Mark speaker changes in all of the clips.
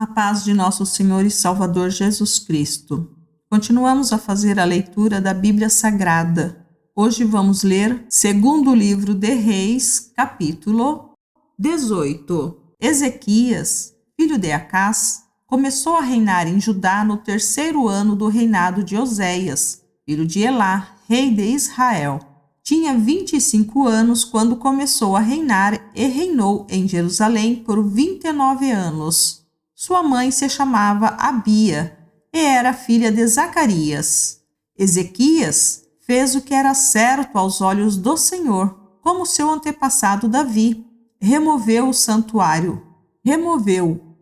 Speaker 1: A paz de nosso Senhor e Salvador Jesus Cristo. Continuamos a fazer a leitura da Bíblia Sagrada. Hoje vamos ler segundo livro de Reis, capítulo 18. Ezequias, filho de Acás, começou a reinar em Judá no 3º ano do reinado de Oséias, filho de Elá, rei de Israel. Tinha 25 anos quando começou a reinar e reinou em Jerusalém por 29 anos. Sua mãe se chamava Abia e era filha de Zacarias. Ezequias fez o que era certo aos olhos do Senhor, como seu antepassado Davi. Removeu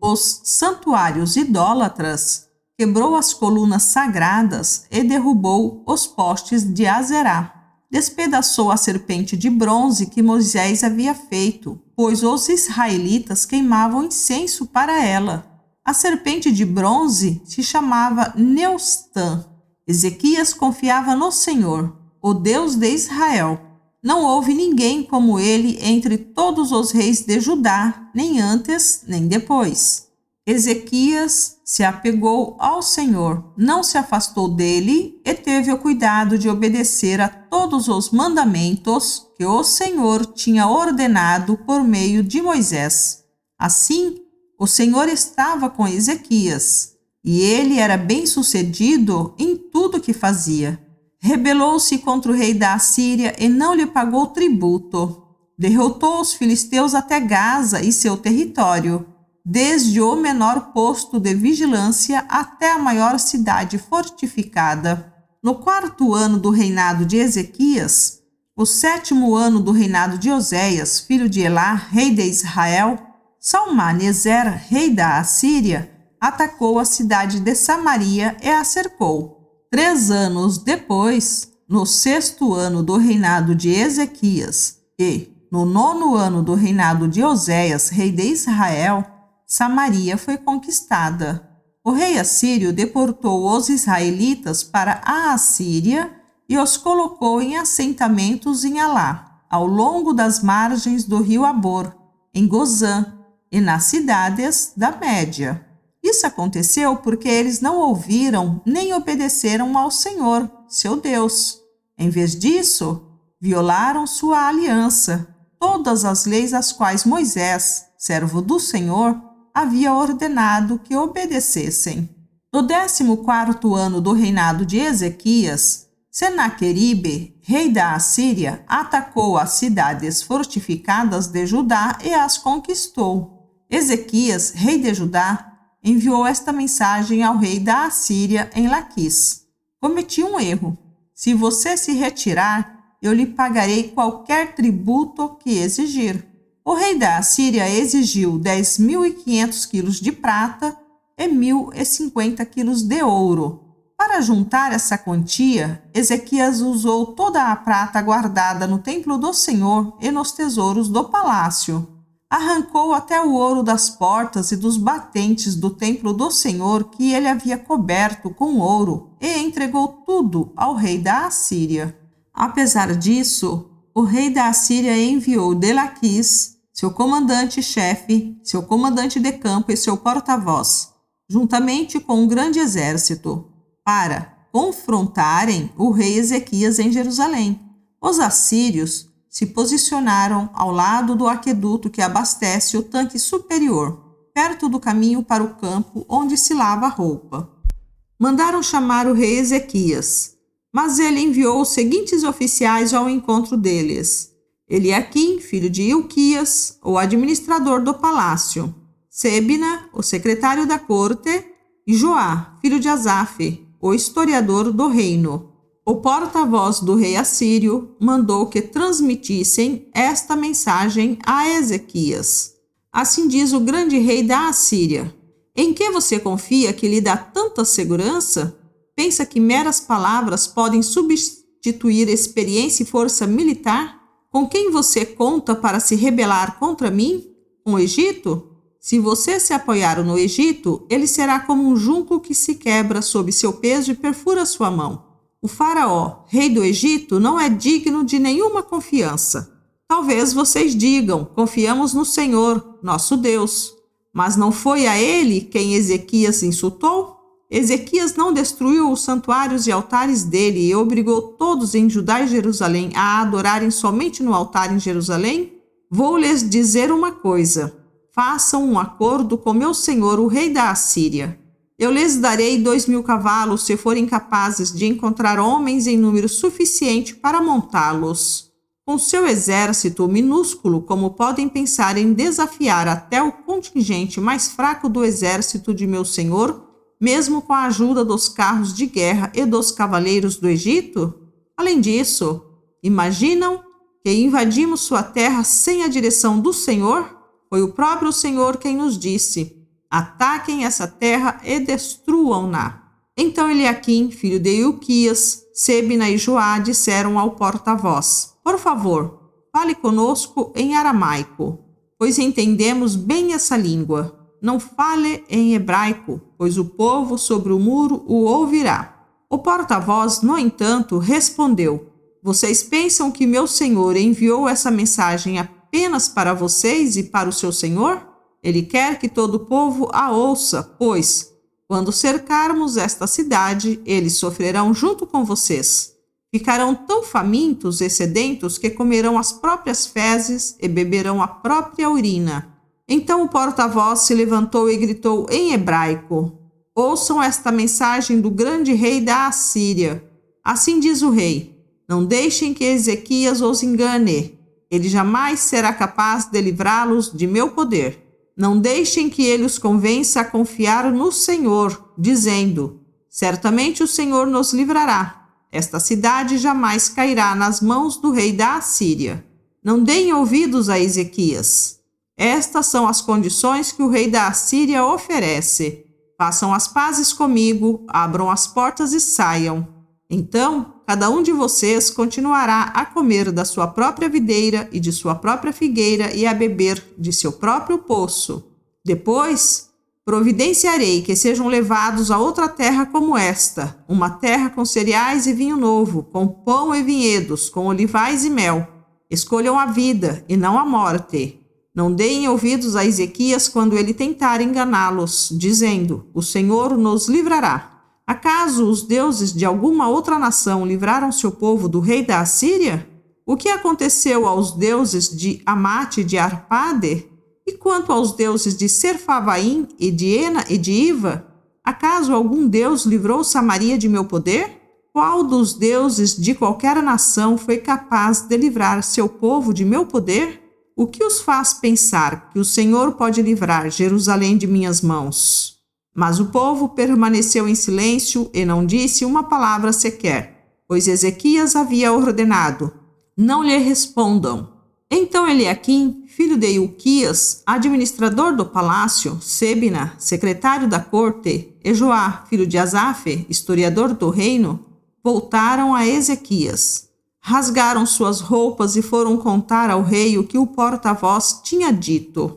Speaker 1: os santuários idólatras, quebrou as colunas sagradas e derrubou os postes de Azerá. Despedaçou a serpente de bronze que Moisés havia feito, pois os israelitas queimavam incenso para ela. A serpente de bronze se chamava Neustã. Ezequias confiava no Senhor, o Deus de Israel. Não houve ninguém como ele entre todos os reis de Judá, nem antes nem depois. Ezequias se apegou ao Senhor, não se afastou dele e teve o cuidado de obedecer a todos os mandamentos que o Senhor tinha ordenado por meio de Moisés. Assim, o Senhor estava com Ezequias, e ele era bem-sucedido em tudo que fazia. Rebelou-se contra o rei da Assíria e não lhe pagou tributo. Derrotou os filisteus até Gaza e seu território, desde o menor posto de vigilância até a maior cidade fortificada. No 4º ano do reinado de Ezequias, o 7º ano do reinado de Oséias, filho de Elá, rei de Israel, Salmaneser, rei da Assíria, atacou a cidade de Samaria e a cercou. 3 anos depois, no 6º ano do reinado de Ezequias e no 9º ano do reinado de Oséias, rei de Israel, Samaria foi conquistada. O rei assírio deportou os israelitas para a Assíria e os colocou em assentamentos em Alá, ao longo das margens do rio Abor, em Gozã e nas cidades da Média. Isso aconteceu porque eles não ouviram nem obedeceram ao Senhor, seu Deus. Em vez disso, violaram sua aliança, todas as leis às quais Moisés, servo do Senhor, havia ordenado que obedecessem. No 14º ano do reinado de Ezequias, Senaqueribe, rei da Assíria, atacou as cidades fortificadas de Judá e as conquistou. Ezequias, rei de Judá, enviou esta mensagem ao rei da Assíria em Laquis: cometi um erro. Se você se retirar, eu lhe pagarei qualquer tributo que exigir. O rei da Assíria exigiu 10.500 quilos de prata e 1.050 quilos de ouro. Para juntar essa quantia, Ezequias usou toda a prata guardada no templo do Senhor e nos tesouros do palácio. Arrancou até o ouro das portas e dos batentes do templo do Senhor que ele havia coberto com ouro e entregou tudo ao rei da Assíria. Apesar disso, o rei da Assíria enviou de Laquis seu comandante-chefe, seu comandante de campo e seu porta-voz, juntamente com um grande exército, para confrontarem o rei Ezequias em Jerusalém. Os assírios se posicionaram ao lado do aqueduto que abastece o tanque superior, perto do caminho para o campo onde se lava a roupa. Mandaram chamar o rei Ezequias, mas ele enviou os seguintes oficiais ao encontro deles: Eliaquim, filho de Ilquias, o administrador do palácio; Sebna, o secretário da corte; e Joá, filho de Asaf, o historiador do reino. O porta-voz do rei assírio mandou que transmitissem esta mensagem a Ezequias: assim diz o grande rei da Assíria: em que você confia que lhe dá tanta segurança? Pensa que meras palavras podem substituir experiência e força militar? Com quem você conta para se rebelar contra mim? Com o Egito? Se você se apoiar no Egito, ele será como um junco que se quebra sob seu peso e perfura sua mão. O faraó, rei do Egito, não é digno de nenhuma confiança. Talvez vocês digam: confiamos no Senhor, nosso Deus. Mas não foi a ele quem Ezequias insultou? Ezequias não destruiu os santuários e altares dele e obrigou todos em Judá e Jerusalém a adorarem somente no altar em Jerusalém? Vou lhes dizer uma coisa: façam um acordo com meu senhor, o rei da Assíria. Eu lhes darei 2.000 cavalos se forem capazes de encontrar homens em número suficiente para montá-los. Com seu exército minúsculo, como podem pensar em desafiar até o contingente mais fraco do exército de meu senhor, mesmo com a ajuda dos carros de guerra e dos cavaleiros do Egito? Além disso, imaginam que invadimos sua terra sem a direção do Senhor? Foi o próprio Senhor quem nos disse: ataquem essa terra e destruam-na. Então Eliaquim, filho de Ilquias, Sebna e Joá disseram ao porta-voz: por favor, fale conosco em aramaico, pois entendemos bem essa língua. Não fale em hebraico, pois o povo sobre o muro o ouvirá. O porta-voz, no entanto, respondeu: vocês pensam que meu senhor enviou essa mensagem apenas para vocês e para o seu senhor? Ele quer que todo o povo a ouça, pois, quando cercarmos esta cidade, eles sofrerão junto com vocês. Ficarão tão famintos e sedentos que comerão as próprias fezes e beberão a própria urina. Então o porta-voz se levantou e gritou em hebraico: ouçam esta mensagem do grande rei da Assíria. Assim diz o rei: não deixem que Ezequias os engane. Ele jamais será capaz de livrá-los de meu poder. Não deixem que ele os convença a confiar no Senhor, dizendo: certamente o Senhor nos livrará. Esta cidade jamais cairá nas mãos do rei da Assíria. Não deem ouvidos a Ezequias. Estas são as condições que o rei da Assíria oferece. Façam as pazes comigo, abram as portas e saiam. Então, cada um de vocês continuará a comer da sua própria videira e de sua própria figueira e a beber de seu próprio poço. Depois, providenciarei que sejam levados a outra terra como esta, uma terra com cereais e vinho novo, com pão e vinhedos, com olivais e mel. Escolham a vida e não a morte. Não deem ouvidos a Ezequias quando ele tentar enganá-los, dizendo: o Senhor nos livrará. Acaso os deuses de alguma outra nação livraram seu povo do rei da Assíria? O que aconteceu aos deuses de Amate e de Arpade? E quanto aos deuses de Serfavaim e de Ena e de Iva? Acaso algum deus livrou Samaria de meu poder? Qual dos deuses de qualquer nação foi capaz de livrar seu povo de meu poder? O que os faz pensar que o Senhor pode livrar Jerusalém de minhas mãos? Mas o povo permaneceu em silêncio e não disse uma palavra sequer, pois Ezequias havia ordenado: não lhe respondam. Então Eliaquim, filho de Ilquias, administrador do palácio, Sebna, secretário da corte, e Joá, filho de Asaf, historiador do reino, voltaram a Ezequias. Rasgaram suas roupas e foram contar ao rei o que o porta-voz tinha dito.